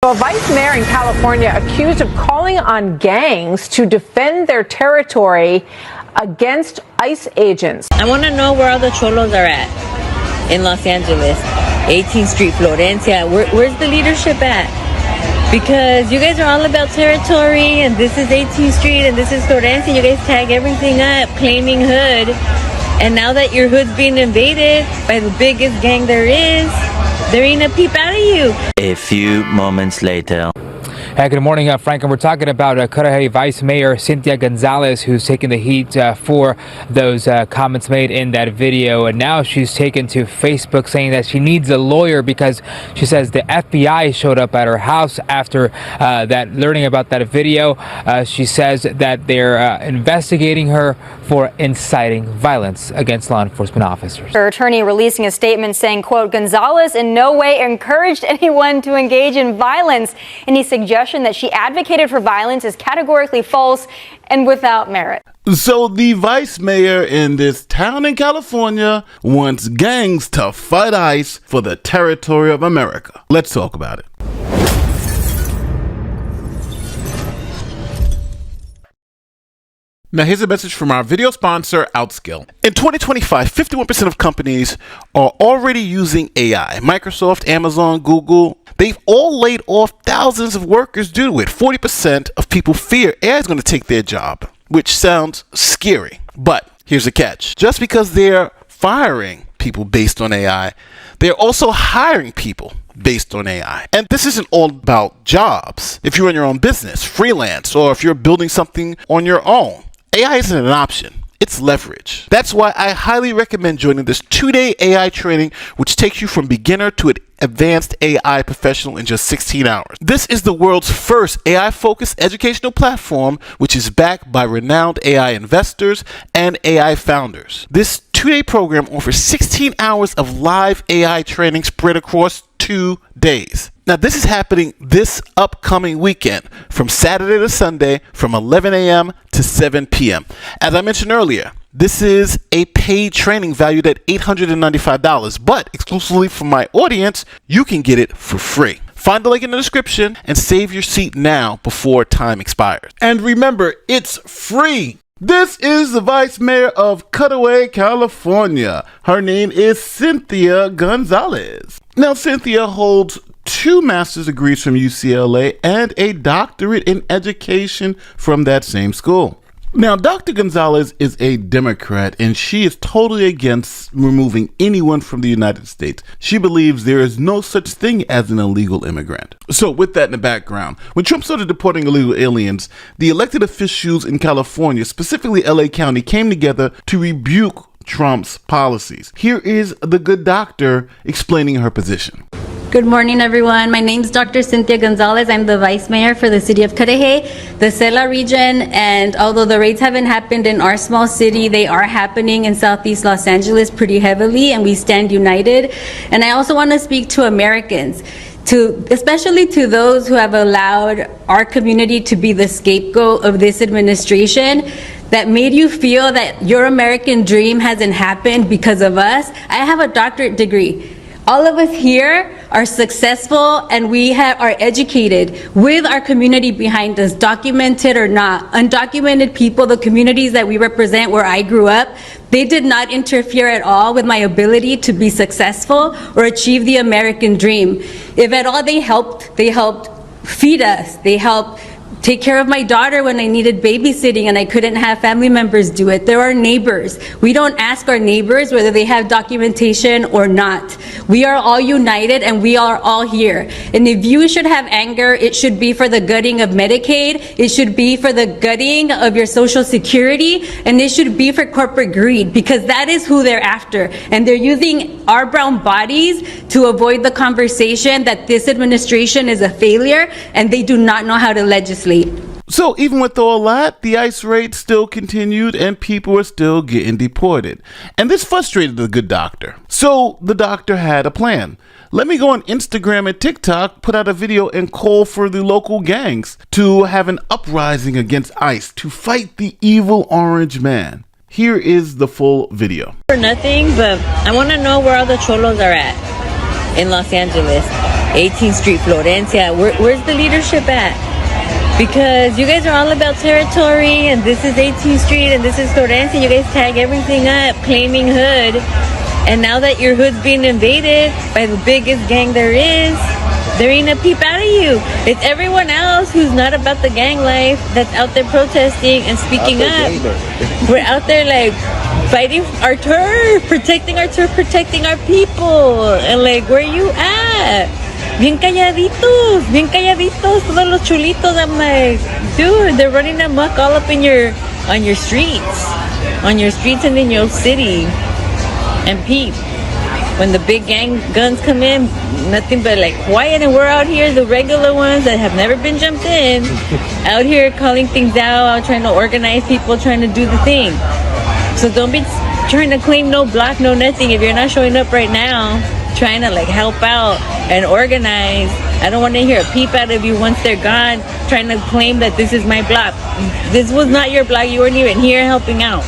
Well, Vice Mayor in California accused of calling on gangs to defend their territory against ICE agents. I want to know where all the cholos are at in Los Angeles. 18th Street, Florencia. Where's the leadership at? Because you guys are all about territory, and this is 18th Street, and this is Florencia. You guys tag everything up, claiming hood. And now that your hood's being invaded by the biggest gang there is, there ain't a peep out of you. A few moments later. Hey, good morning, Franklin. We're talking about Cudahy Vice Mayor Cynthia Gonzalez, who's taking the heat for those comments made in that video. And now she's taken to Facebook saying that she needs a lawyer because she says the FBI showed up at her house after learning about that video. She says that they're investigating her for inciting violence against law enforcement officers. Her attorney releasing a statement saying, quote, Gonzalez in no way encouraged anyone to engage in violence. Any suggestion that she advocated for violence is categorically false and without merit. So the vice mayor in this town in California wants gangs to fight ICE for the territory of America. Let's talk about it. Now here's a message from our video sponsor, Outskill. In 2025, 51% of companies are already using AI. Microsoft, Amazon, Google, they've all laid off thousands of workers due to it. 40% of people fear AI is going to take their job, which sounds scary. But here's the catch. Just because they're firing people based on AI, they're also hiring people based on AI. And this isn't all about jobs. If you run your own business, freelance, or if you're building something on your own, AI isn't an option. It's leverage. That's why I highly recommend joining this 2-day AI training, which takes you from beginner to an advanced AI professional in just 16 hours. This is the world's first AI-focused educational platform, which is backed by renowned AI investors and AI founders. This 2-day program offers 16 hours of live AI training spread across 2 days. Now, this is happening this upcoming weekend from Saturday to Sunday from 11 a.m. to 7 p.m. As I mentioned earlier, this is a paid training valued at $895, but exclusively for my audience, you can get it for free. Find the link in the description and save your seat now before time expires. And remember, it's free. This is the Vice Mayor of Cudahy, California. Her name is Cynthia Gonzalez. Now, Cynthia holds 2 master's degrees from UCLA and a doctorate in education from that same school. Now, Dr. Gonzalez is a Democrat, and she is totally against removing anyone from the United States. She believes there is no such thing as an illegal immigrant. So with that in the background, when Trump started deporting illegal aliens, the elected officials in California, specifically LA County, came together to rebuke Trump's policies. Here is the good doctor explaining her position. Good morning, everyone. My name is Dr. Cynthia Gonzalez. I'm the Vice Mayor for the City of Cudahy, the Cela region, and although the raids haven't happened in our small city, they are happening in Southeast Los Angeles pretty heavily, and we stand united. And I also want to speak to Americans, especially to those who have allowed our community to be the scapegoat of this administration, that made you feel that your American dream hasn't happened because of us. I have a doctorate degree. All of us here are successful, and we are educated with our community behind us, documented or not. Undocumented people, the communities that we represent where I grew up, they did not interfere at all with my ability to be successful or achieve the American dream. If at all they helped feed us, they helped take care of my daughter when I needed babysitting and I couldn't have family members do it. There are neighbors. We don't ask our neighbors whether they have documentation or not. We are all united and we are all here. And if you should have anger, it should be for the gutting of Medicaid, it should be for the gutting of your Social Security, and it should be for corporate greed, because that is who they're after. And they're using our brown bodies to avoid the conversation that this administration is a failure and they do not know how to legislate. So even with all that, the ICE raid still continued and people were still getting deported. And this frustrated the good doctor. So the doctor had a plan. Let me go on Instagram and TikTok, put out a video and call for the local gangs to have an uprising against ICE to fight the evil orange man. Here is the full video. For nothing, but I want to know where all the cholos are at in Los Angeles. 18th Street, Florencia. Where's the leadership at? Because you guys are all about territory, and this is 18th Street, and this is Florencia. You guys tag everything up, claiming hood. And now that your hood's being invaded by the biggest gang there is, there ain't a peep out of you. It's everyone else who's not about the gang life that's out there protesting and speaking up. We're out there like fighting our turf, protecting our people. And like, where you at? Bien calladitos, todos los chulitos. I'm like, dude, they're running amok all up in on your streets and in your city. And peep, when the big gang guns come in, nothing but like quiet, and we're out here, the regular ones that have never been jumped in, out here calling things out, trying to organize people, trying to do the thing. So don't be trying to claim no block, no nothing. If you're not showing up right now, trying to like help out and organize, I don't want to hear a peep out of you once they're gone, trying to claim that this is my block. This was not your block. You weren't even here helping out.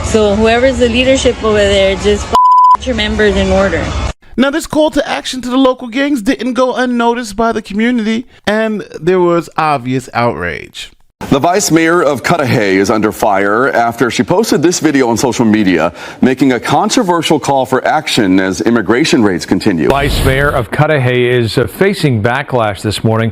So whoever's the leadership over there, just get your members in order. Now, this call to action to the local gangs didn't go unnoticed by the community, and there was obvious outrage. The Vice Mayor of Cudahy is under fire after she posted this video on social media, making a controversial call for action as immigration raids continue. Vice Mayor of Cudahy is facing backlash this morning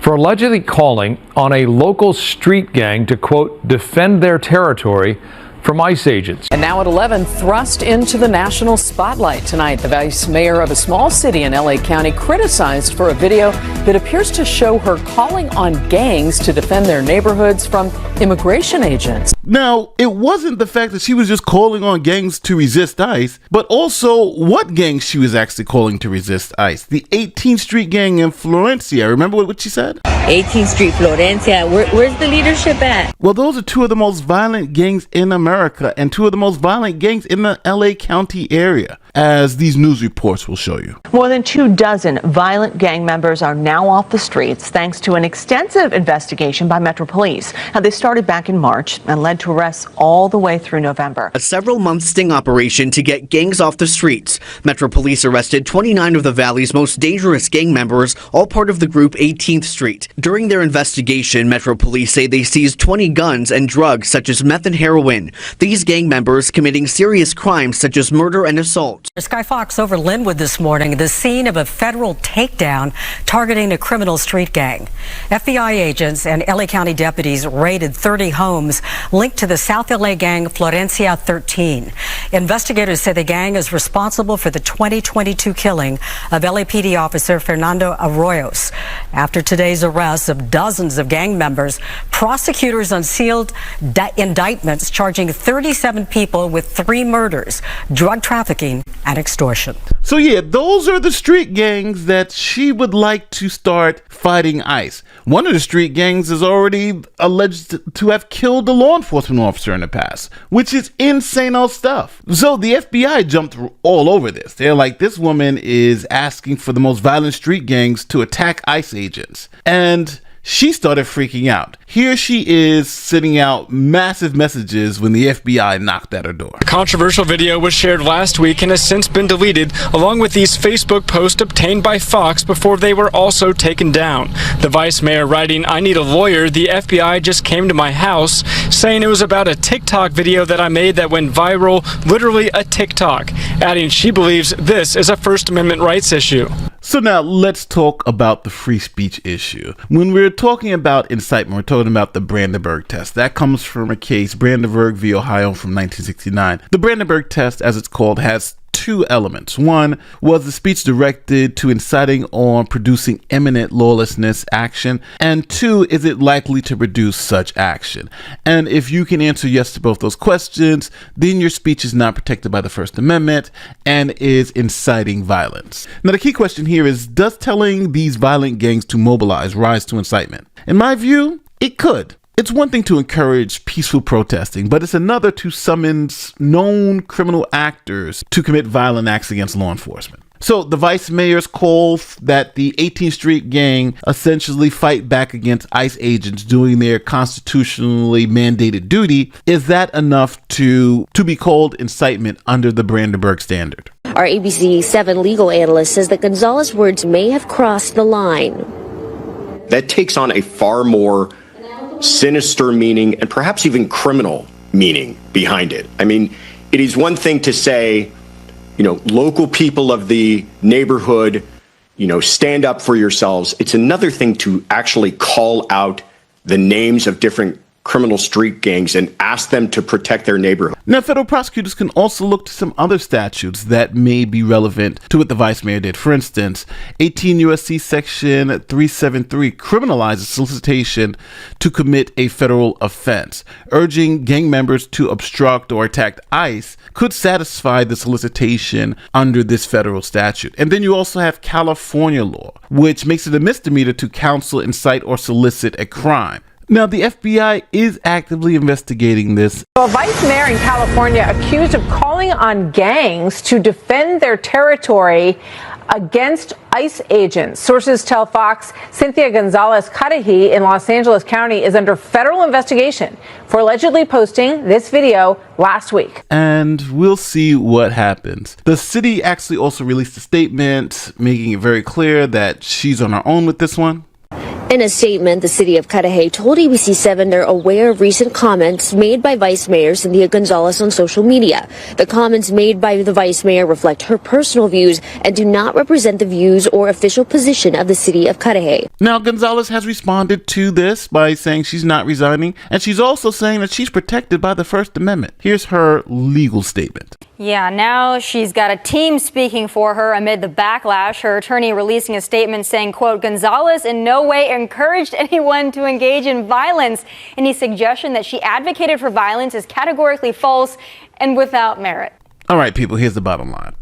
for allegedly calling on a local street gang to, quote, defend their territory from ICE agents. And now at 11, thrust into the national spotlight tonight, the vice mayor of a small city in LA County criticized for a video that appears to show her calling on gangs to defend their neighborhoods from immigration agents. Now, it wasn't the fact that she was just calling on gangs to resist ICE, but also what gang she was actually calling to resist ICE. The 18th Street gang in Florencia. Remember what she said? 18th Street, Florencia. Where's the leadership at? Well, those are two of the most violent gangs in America and two of the most violent gangs in the LA County area, as these news reports will show you. More than 24 violent gang members are now off the streets thanks to an extensive investigation by Metro Police. Now, they started back in March and led to arrests all the way through November. A several-month sting operation to get gangs off the streets. Metro Police arrested 29 of the Valley's most dangerous gang members, all part of the group 18th Street. During their investigation, Metro Police say they seized 20 guns and drugs such as meth and heroin. These gang members committing serious crimes such as murder and assault. Sky Fox over Linwood this morning, the scene of a federal takedown targeting a criminal street gang. FBI agents and LA County deputies raided 30 homes linked to the South LA gang Florencia 13. Investigators say the gang is responsible for the 2022 killing of LAPD officer Fernando Arroyos. After today's arrest of dozens of gang members, prosecutors unsealed indictments charging 37 people with 3 murders, drug trafficking, and extortion. So yeah, those are the street gangs that she would like to start fighting ICE. One of the street gangs is already alleged to have killed a law enforcement officer in the past, which is insane old stuff. So the FBI jumped all over this. They're like, this woman is asking for the most violent street gangs to attack ICE agents. And she started freaking out. Here she is sending out massive messages when the FBI knocked at her door. A controversial video was shared last week and has since been deleted, along with these Facebook posts obtained by Fox before they were also taken down. The vice mayor writing, "I need a lawyer. The FBI just came to my house," saying it was about a TikTok video that I made that went viral, literally a TikTok, adding she believes this is a First Amendment rights issue. So now let's talk about the free speech issue. When we're talking about incitement, we're talking about the Brandenburg test. That comes from a case, Brandenburg v. Ohio from 1969. The Brandenburg test, as it's called, has 2 elements. One was the speech directed to inciting or producing imminent lawlessness action, and 2, is it likely to produce such action? And if you can answer yes to both those questions, then your speech is not protected by the First Amendment and is inciting violence. Now the key question here is, does telling these violent gangs to mobilize rise to incitement? In my view, it could. It's one thing to encourage peaceful protesting, but it's another to summons known criminal actors to commit violent acts against law enforcement. So the vice mayor's call that the 18th Street gang essentially fight back against ICE agents doing their constitutionally mandated duty, is that enough to be called incitement under the Brandenburg standard? Our ABC 7 legal analyst says that Gonzalez's words may have crossed the line. That takes on a far more sinister meaning and perhaps even criminal meaning behind it. I mean, it is one thing to say, local people of the neighborhood, stand up for yourselves. It's another thing to actually call out the names of different criminal street gangs and ask them to protect their neighborhood. Now, federal prosecutors can also look to some other statutes that may be relevant to what the vice mayor did. For instance, 18 U.S.C. Section 373 criminalizes solicitation to commit a federal offense. Urging gang members to obstruct or attack ICE could satisfy the solicitation under this federal statute. And then you also have California law, which makes it a misdemeanor to counsel, incite, or solicit a crime. Now, the FBI is actively investigating this. A vice mayor in California accused of calling on gangs to defend their territory against ICE agents. Sources tell Fox Cynthia Gonzalez Cudahy in Los Angeles County is under federal investigation for allegedly posting this video last week. And we'll see what happens. The city actually also released a statement making it very clear that she's on her own with this one. In a statement, the City of Cudahy told ABC7 they're aware of recent comments made by Vice Mayor Cynthia Gonzalez on social media. The comments made by the Vice Mayor reflect her personal views and do not represent the views or official position of the City of Cudahy. Now, Gonzalez has responded to this by saying she's not resigning, and she's also saying that she's protected by the First Amendment. Here's her legal statement. Yeah, now she's got a team speaking for her amid the backlash. Her attorney releasing a statement saying, quote, Gonzalez in no way encouraged anyone to engage in violence. Any suggestion that she advocated for violence is categorically false and without merit. All right, people, here's the bottom line.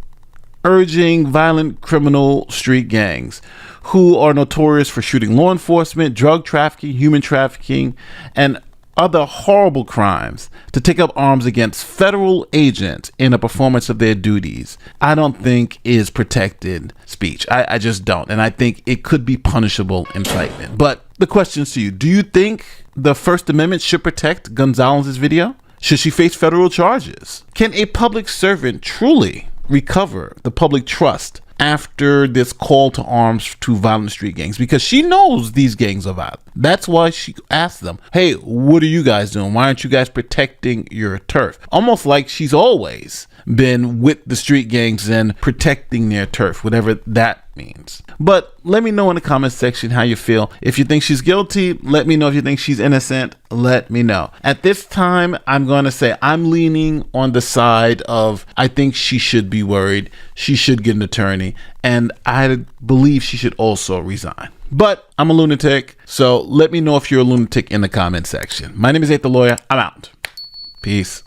Urging violent criminal street gangs who are notorious for shooting law enforcement, drug trafficking, human trafficking, and other horrible crimes to take up arms against federal agents in a performance of their duties, I don't think is protected speech. I just don't. And I think it could be punishable incitement. But the question's to you. Do you think the First Amendment should protect Gonzalez's video? Should she face federal charges? Can a public servant truly recover the public trust after this call to arms to violent street gangs? Because she knows these gangs are violent. That's why she asked them, hey, what are you guys doing? Why aren't you guys protecting your turf? Almost like she's always been with the street gangs and protecting their turf, whatever that means. But let me know in the comment section how you feel. If you think she's guilty, let me know. If you think she's innocent, let me know. At this time, I'm going to say I'm leaning on the side of I think she should be worried. She should get an attorney. And I believe she should also resign. But I'm a lunatic, so let me know if you're a lunatic in the comment section. My name is Ate the Lawyer. I'm out. Peace.